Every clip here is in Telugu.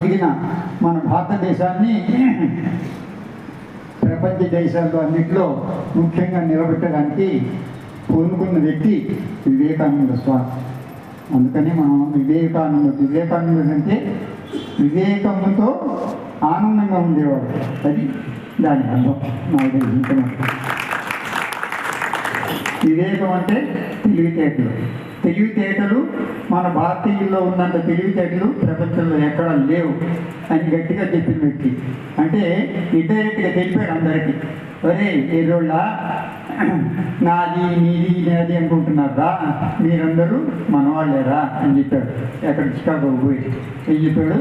మన భారతదేశాన్ని ప్రపంచ దేశాల్లో అన్నింటిలో ముఖ్యంగా నిలబెట్టడానికి పూనుకున్న వ్యక్తి వివేకానంద స్వామి. అందుకని మనం వివేకానందుడు అంటే వివేకముతో ఆనందంగా ఉండేవాడు. అది దాని అర్థం నాకు తెలిసినట్టు. వివేకం అంటే తెలివితేటలు మన భారతీయుల్లో ఉన్నంత తెలివితేటలు ప్రపంచంలో ఎక్కడా లేవు అని గట్టిగా చెప్పిన వ్యక్తి. అంటే ఇండైరెక్ట్గా తెలిపాడు అందరికీ, ఒరే ఏరోళ్ళ నాది నీది నాది అనుకుంటున్నారా, మీరందరూ మనవాళ్ళేరా అని చెప్పాడు. ఎక్కడ చికాగో పోయి ఏం చెప్పాడు,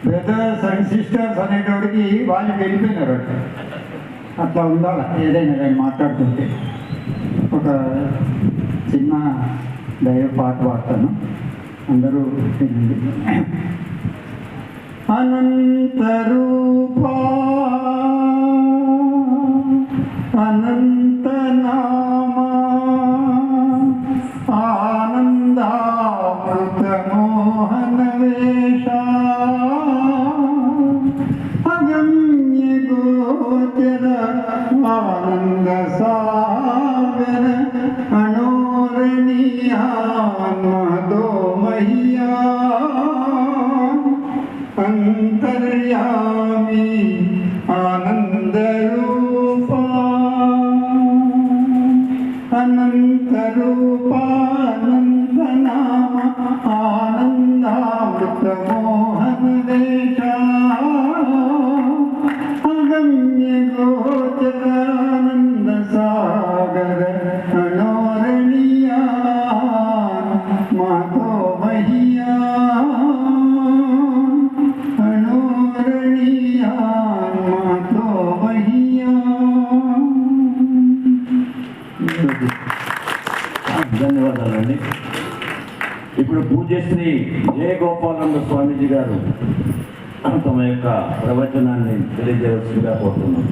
బ్రదర్స్ అండ్ సిస్టర్స్ అనేటోడికి వాళ్ళు వెళ్ళిపోయినారు. అట్లా ఉండాలి ఏదైనా కానీ మాట్లాడుతుంటే. ఒక చిన్న దైవ పాట పాడతాను, అందరూ వినండి. అనంత రూపా అనంత నామా ఆనందామృత మోహన వేష అగమ్య గోచర ఆనంద సాగర అనోరణీయాన్మదో మయ్యా అంతర్యామి ఆనంద రూపా అనంత రూపా అనంత నామ ఆనందామృత మోహన దేశ అగమ్య గోచర ఆనంద సాగర అనోరణీయా మాతో మయ్యా అనోరణీయా మాతో మయ్యా. ధన్యవాదాలండి. ఇప్పుడు పూజ్యశ్రీ జయగోపానంద స్వామీజీ గారు తమ యొక్క ప్రవచనాన్ని తెలియజేయవలసిందిగా కోరుతున్నాం.